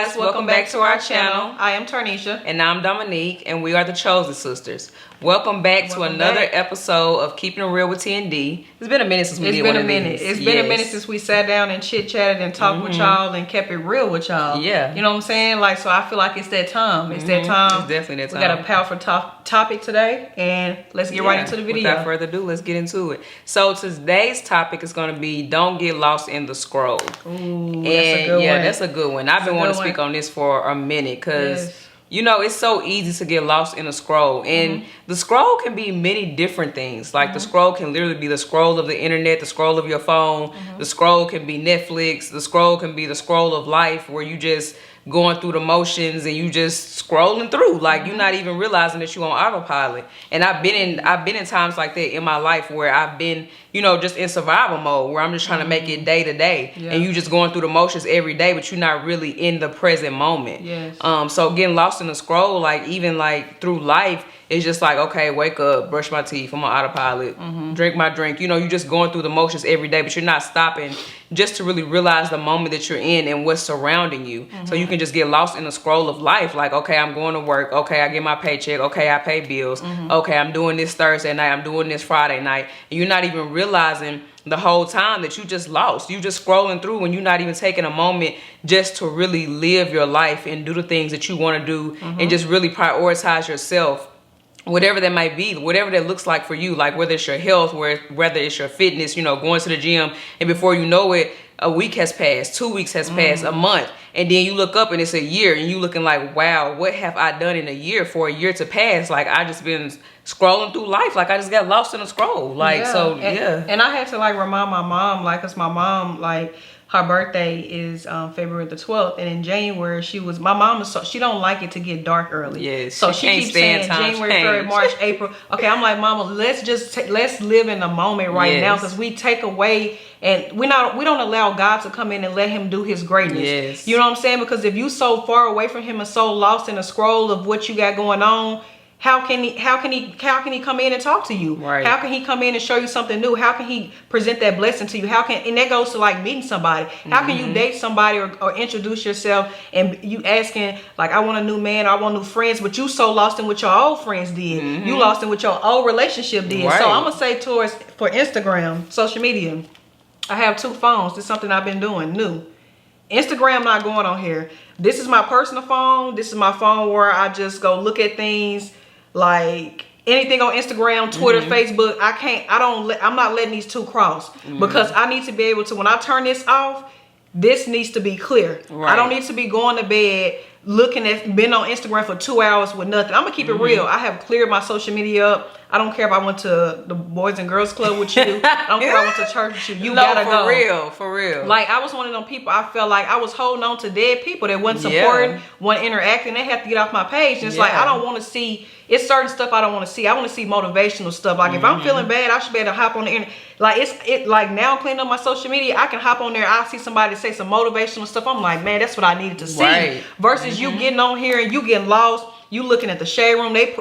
guys, welcome back to our channel. I am Tarnisha. And I'm Dominique, and we are the Chosen Sisters. Welcome back to another episode of Keeping It Real with T&D. It's been a minute since we did one of these. It's been a minute since we sat down and chit-chatted and talked with y'all and kept it real with y'all. Yeah. You know what I'm saying? Like, so I feel like it's that time. It's that time. It's definitely that time. We got a powerful topic today, and let's get right into the video. Without further ado, let's get into it. So today's topic is going to be don't get lost in the scroll. Ooh, that's a good one. Yeah, that's a good one. I've been wanting to speak on this for a minute because... You know, it's so easy to get lost in a scroll. And the scroll can be many different things. Like the scroll can literally be the scroll of the internet, the scroll of your phone. The scroll can be Netflix. The scroll can be the scroll of life where you just going through the motions and you just scrolling through. Like you're not even realizing that you're on autopilot. And I've been in times like that in my life where I've been, you know, just in survival mode where I'm just trying to make it day to day. And you just going through the motions every day, but you're not really in the present moment. Yes. So getting lost in the scroll, like even like through life, it's just like, okay, wake up, brush my teeth, I'm on autopilot, drink my drink. You know, you're just going through the motions every day, but you're not stopping just to really realize the moment that you're in and what's surrounding you. So you can just get lost in the scroll of life. Like, okay, I'm going to work. Okay, I get my paycheck. Okay, I pay bills. Okay, I'm doing this Thursday night. I'm doing this Friday night. And you're not even realizing the whole time that you just lost. You just scrolling through and you're not even taking a moment just to really live your life and do the things that you want to do and just really prioritize yourself. Whatever that might be, whatever that looks like for you, like whether it's your health, whether it's your fitness, you know, going to the gym, and before you know it, a week has passed, 2 weeks has passed, a month, and then you look up and it's a year, and you looking like, wow, what have I done in a year for a year to pass? Like I just been scrolling through life, like I just got lost in a scroll, like And I had to like remind my mom, like, cause my mom, like, her birthday is February the 12th, and in January my mom is she don't like it to get dark early. Yes, so she keeps saying January, February, March, April. Okay, I'm like, Mama, let's live in the moment right now, because we take away and we don't allow God to come in and let Him do His greatness. Yes. You know what I'm saying? Because if you so far away from Him and so lost in the scroll of what you got going on, how can he come in and talk to you? Right. How can he come in and show you something new? How can he present that blessing to you? And that goes to like meeting somebody. How can you date somebody or introduce yourself and you asking like, I want a new man, or I want new friends, but you so lost in what your old friends did. You lost in what your old relationship did. Right. So I'm gonna say for Instagram, social media, I have 2 phones. This is something I've been doing new. Instagram not going on here. This is my personal phone. This is my phone where I just go look at things. Like anything on Instagram, Twitter, Facebook, I'm not letting these 2 cross because I need to be able to, when I turn this off, this needs to be clear. Right. I don't need to be going to bed been on Instagram for 2 hours with nothing. I'm gonna keep it real. I have cleared my social media up. I don't care if I went to the Boys and Girls Club with you. I don't care if I went to church with you. You gotta go. For real. Like I was one of them people, I felt like I was holding on to dead people that wasn't supporting, wasn't interacting. They have to get off my page. And it's like, I don't want to see, it's certain stuff I don't want to see. I want to see motivational stuff. Like if I'm feeling bad, I should be able to hop on the internet. Like like now cleaning up my social media, I can hop on there. I see somebody say some motivational stuff. I'm like, man, that's what I needed to see. Right. Versus you getting on here and you getting lost. You looking at the shade room, they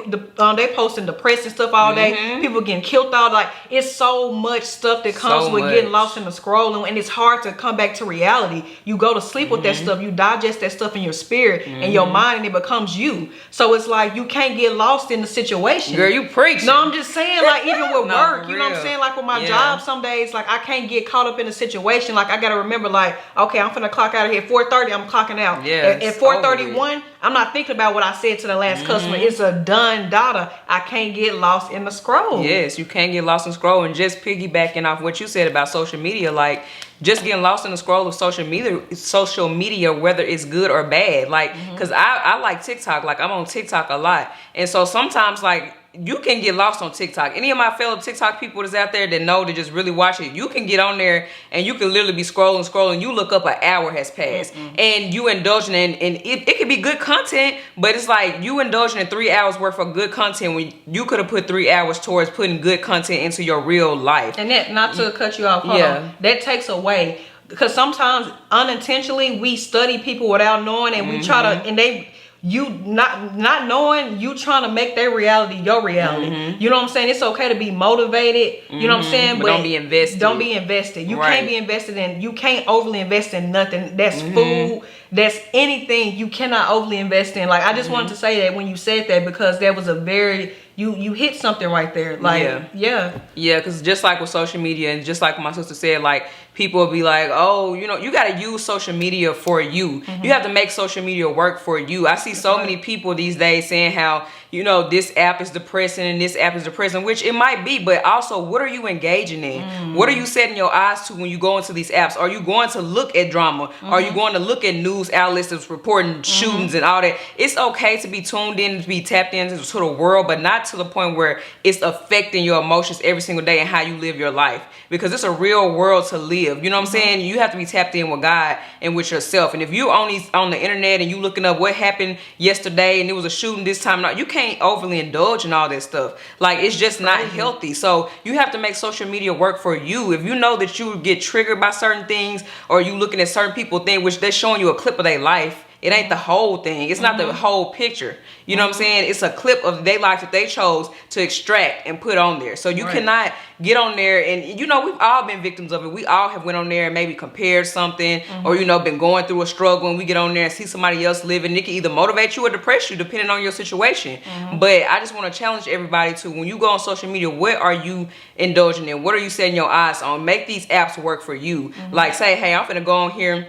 posting depressing stuff all day. People getting killed all like it's so much stuff that comes with getting lost in the scrolling, and it's hard to come back to reality. You go to sleep with that stuff, you digest that stuff in your spirit and your mind, and it becomes you. So it's like you can't get lost in the situation. Girl, you preach. No, I'm just saying, like even with work, you know what I'm saying? Like with my job, some days like I can't get caught up in the situation. Like I gotta remember, like, okay, I'm finna clock out of here at 4:30, I'm clocking out. Yeah, at 4:31, I'm not thinking about what I said to the last customer. It's a done data. I can't get lost in the scroll. Yes, you can't get lost in scroll. And just piggybacking off what you said about social media, like just getting lost in the scroll of social media, whether it's good or bad. Like, cause I like TikTok. Like I'm on TikTok a lot, and so sometimes like you can get lost on TikTok. Any of my fellow TikTok people that's out there that know to just really watch it, you can get on there and you can literally be scrolling. You look up, an hour has passed and you indulging in, and it could be good content, but it's like you indulging in 3 hours worth of good content when you could have put 3 hours towards putting good content into your real life. And that, not to cut you off, hold on, that takes away, because sometimes unintentionally we study people without knowing, and we try to, and you not knowing, you trying to make their reality your reality. You know what I'm saying? It's okay to be motivated, you know what I'm saying, but don't be invested. Don't be invested. You can't be invested in, you can't overly invest in nothing. That's food, that's anything you cannot overly invest in. Like, I just wanted to say that when you said that, because there was a very, you hit something right there. Like, yeah, because just like with social media, and just like my sister said, like, people will be like, oh, you know, you got to use social media for you. You have to make social media work for you. I see so many people these days saying how, you know, this app is depressing and this app is depressing, which it might be, but also, what are you engaging in? What are you setting your eyes to when you go into these apps? Are you going to look at drama? Are you going to look at news outlets that's reporting shootings and all that? It's okay to be tuned in, to be tapped into the world, but not to the point where it's affecting your emotions every single day and how you live your life, because it's a real world to live. You know what I'm saying? You have to be tapped in with God and with yourself. And if you only on the internet and you looking up what happened yesterday and it was a shooting this time, you can't overly indulge in all that stuff. Like, it's just not healthy. So you have to make social media work for you. If you know that you get triggered by certain things, or you looking at certain people things, which they're showing you a clip of their life, it ain't the whole thing. It's not the whole picture. You know what I'm saying? It's a clip of their life that they chose to extract and put on there. So you cannot get on there and, you know, we've all been victims of it. We all have went on there and maybe compared something or, you know, been going through a struggle, and we get on there and see somebody else living. It can either motivate you or depress you depending on your situation. But I just want to challenge everybody to, when you go on social media, what are you indulging in? What are you setting your eyes on? Make these apps work for you. Like, say, hey, I'm finna go on here.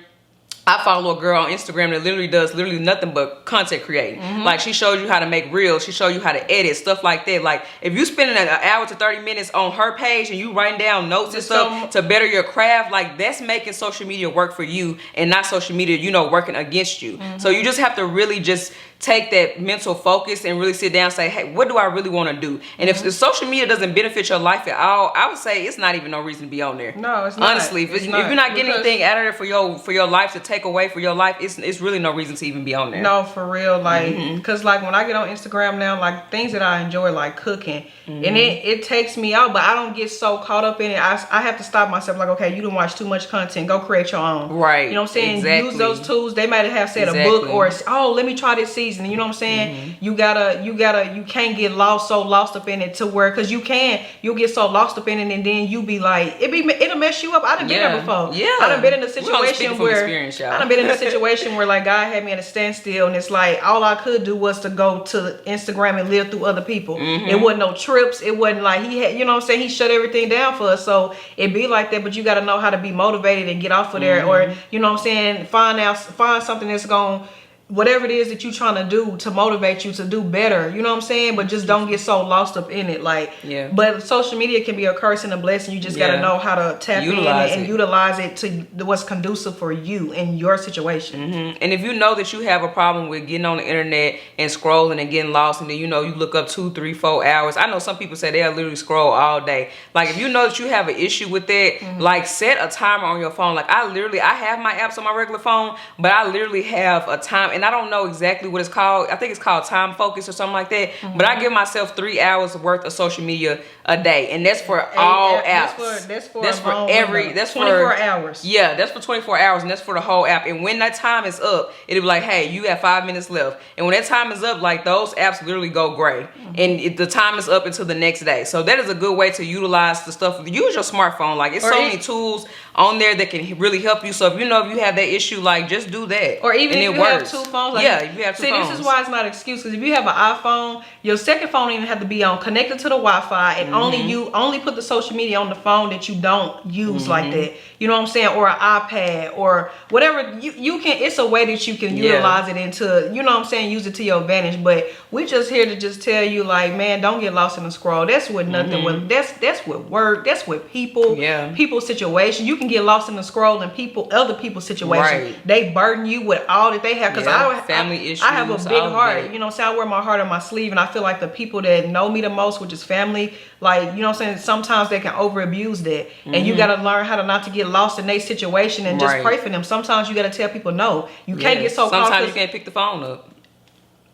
I follow a girl on Instagram that literally does nothing but content creating. Like, she shows you how to make reels. She shows you how to edit, stuff like that. Like, if you spending an hour to 30 minutes on her page and you writing down notes and stuff to better your craft, like, that's making social media work for you and not social media, you know, working against you. So you just have to really just take that mental focus and really sit down and say, hey, what do I really want to do? And if social media doesn't benefit your life at all, I would say it's not even no reason to be on there. No, it's not. Honestly, if you're not getting anything out of there for your life to take away for your life, it's really no reason to even be on there. No, for real. Like, because like when I get on Instagram now, like, things that I enjoy, like cooking, and it takes me out, but I don't get so caught up in it. I have to stop myself, like, okay, you didn't watch too much content, go create your own. Right. You know what I'm saying? Exactly. Use those tools. They might have said a book, or, oh, let me try this season. You know what I'm saying? You can't get so lost up in it to where, because you'll get so lost up in it, and then you be like, it'll mess you up. I done been there before. I done been in a situation where like, God had me at a standstill, and it's like all I could do was to go to Instagram and live through other people. It wasn't no trips. It wasn't like he had, you know what I'm saying, he shut everything down for us. So it be like that, but you got to know how to be motivated and get off of there, or, you know what I'm saying, find something that's going, whatever it is that you're trying to do to motivate you to do better, you know what I'm saying? But just don't get so lost up in it. Like, but social media can be a curse and a blessing. You just got to know how to tap in and utilize it to what's conducive for you in your situation. And if you know that you have a problem with getting on the internet and scrolling and getting lost, and then, you know, you look up 2, 3, 4 hours. I know some people say they'll literally scroll all day. Like, if you know that you have an issue with that, like, set a timer on your phone. Like, I have my apps on my regular phone, but I literally have a time, and I don't know exactly what it's called. I think it's called time focus or something like that. But I give myself 3 hours worth of social media a day, and that's for all apps. That's for 24 hours. Yeah, that's for 24 hours, and that's for the whole app. And when that time is up, it'll be like, hey, you have 5 minutes left. And when that time is up, like, those apps literally go gray, and the time is up until the next day. So that is a good way to utilize the stuff. Use your smartphone. Like, it's so many tools on there that can really help you. So if you know if you have that issue, like, just do that. Or even if you have 2 phones. Like, if you have 2 phones. This is why it's not an excuse, because if you have an iPhone, your second phone don't even have to be connected to the Wi-Fi, and only put the social media on the phone that you don't use like that. You know what I'm saying? Or an iPad or whatever. You can. It's a way that you can utilize it into, you know what I'm saying, use it to your advantage. But we just here to just tell you, like, man, don't get lost in the scroll. That's with nothing. With that's with work. That's with people. People's situation. You can get lost in the scroll and other people's situation. They burden you with all that they have. Because family issues. I have a big heart. You know what I'm saying? I wear my heart on my sleeve, and I feel like the people that know me the most, which is family, like, you know what I'm saying, sometimes they can over abuse that. And you got to learn how to not to get lost in their situation and just pray for them. Sometimes you got to tell people no. You can't get so caught. Sometimes you can't pick the phone up.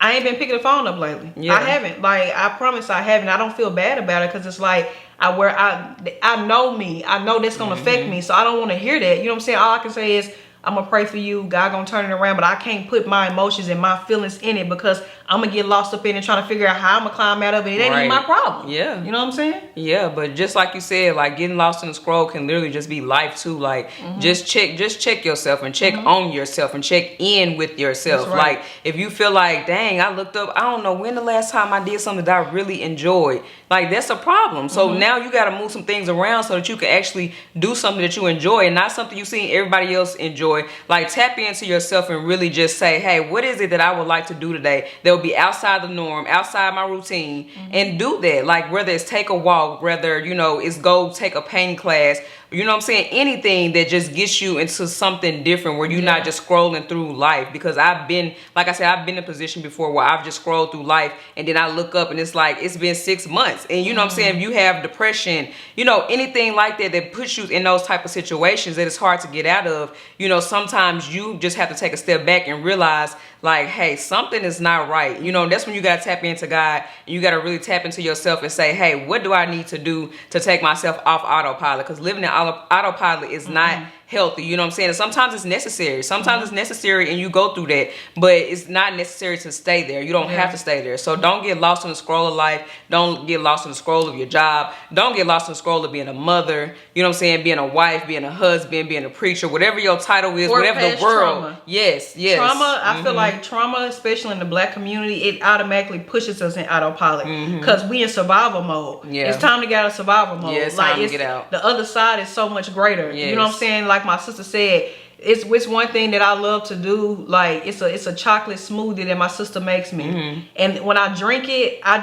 I ain't been picking the phone up lately. I haven't. Like, I promise I haven't. I don't feel bad about it, because it's like, I know me. I know that's going to affect me. So I don't want to hear that. You know what I'm saying? All I can say is, I'm gonna pray for you. God gonna turn it around, but I can't put my emotions and my feelings in it because I'm gonna get lost up in it trying to figure out how I'm gonna climb out of it. It ain't even my problem. Yeah. You know what I'm saying? Yeah, but just like you said, like getting lost in the scroll can literally just be life too. Like just check yourself and check on yourself and check in with yourself. That's right. Like if you feel like, dang, I looked up, I don't know when the last time I did something that I really enjoyed. Like that's a problem. So now you got to move some things around so that you can actually do something that you enjoy and not something you see everybody else enjoy. Like tap into yourself and really just say, hey, what is it that I would like to do today that will be outside the norm, outside my routine, and do that. Like whether it's take a walk, whether, you know, it's go take a painting class, you know what I'm saying? Anything that just gets you into something different where you're not just scrolling through life. Because I've been, like I said, I've been in a position before where I've just scrolled through life and then I look up and it's like, it's been 6 months. And you know what I'm saying? If you have depression, you know, anything like that that puts you in those type of situations that it's hard to get out of, you know, sometimes you just have to take a step back and realize like, hey, something is not right. You know, that's when you got to tap into God and you got to really tap into yourself and say, hey, what do I need to do to take myself off autopilot? Because living in autopilot is not healthy. You know what I'm saying? And sometimes it's necessary. Sometimes it's necessary and you go through that, but it's not necessary to stay there. You don't have to stay there. So don't get lost in the scroll of life. Don't get lost in the scroll of your job. Don't get lost in the scroll of being a mother. You know what I'm saying? Being a wife, being a husband, being a preacher, whatever your title is, whatever the world. Trauma. Yes. Trauma, I feel like trauma, especially in the Black community, it automatically pushes us in autopilot because we in survival mode. It's time to get out of survival mode. Yeah, it's like time to get out. The other side is so much greater. You know what I'm saying? Like my sister said, it's one thing that I love to do. Like it's a chocolate smoothie that my sister makes me, and when I drink it, I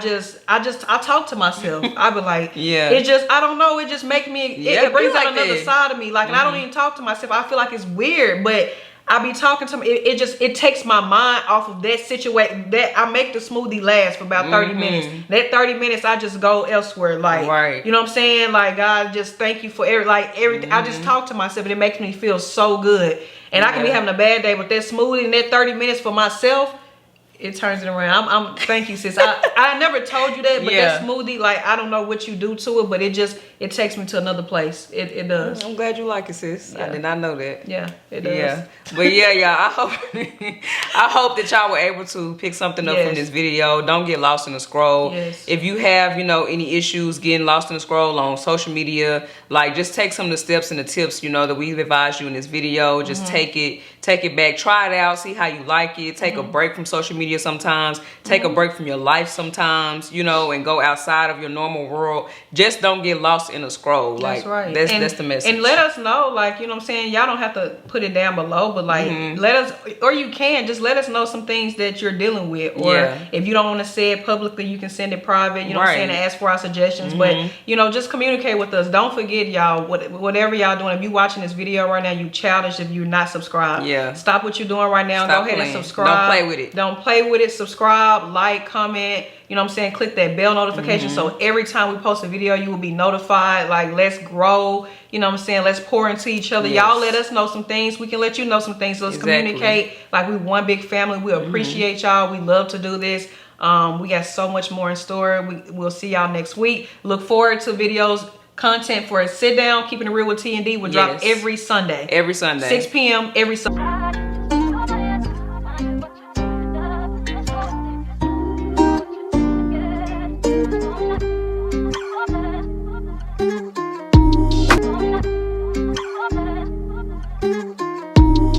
talk to myself. I be like, it just, I don't know, it just make me, it brings out another side of me. Like, and I don't even talk to myself. I feel like it's weird, but I be talking to me. It takes my mind off of that situation. That I make the smoothie last for about 30 minutes. That 30 minutes, I just go elsewhere. Like, you know what I'm saying? Like, God, just thank you for everything. I just talk to myself and it makes me feel so good. And I can be having a bad day, but that smoothie and that 30 minutes for myself, it turns it around. I'm thank you, sis. I never told you that, but that smoothie, like, I don't know what you do to it, but it takes me to another place. It does. I'm glad you like it, sis. I did not know that. Yeah, it does. Yeah. But yeah, y'all, I hope that y'all were able to pick something up from this video. Don't get lost in the scroll. If you have, you know, any issues getting lost in the scroll on social media, like, just take some of the steps and the tips, you know, that we've advised you in this video. Just take it back, try it out, see how you like it. Take a break from social media sometimes, take a break from your life sometimes, you know, and go outside of your normal world. Just don't get lost in a scroll. Like, that's the message. And let us know, like, you know what I'm saying, y'all don't have to put it down below, but like let us, or you can just let us know some things that you're dealing with, or if you don't want to say it publicly, you can send it private, you know what I'm saying, and ask for our suggestions. But you know, just communicate with us. Don't forget, y'all, whatever y'all doing, if you watching this video right now, you childish if you're not subscribed. Stop what you're doing right now. Go ahead and subscribe. Don't play with it. Don't play with it. Subscribe, like, comment, you know what I'm saying, click that bell notification so every time we post a video you will be notified. Like, let's grow, you know what I'm saying, let's pour into each other. Y'all let us know some things, we can let you know some things. So let's communicate like we one big family. We appreciate y'all. We love to do this. We got so much more in store. We'll see y'all next week. Look forward to videos, content for a sit down, keeping it real with T&D will drop every Sunday. 6 p.m. every Sunday.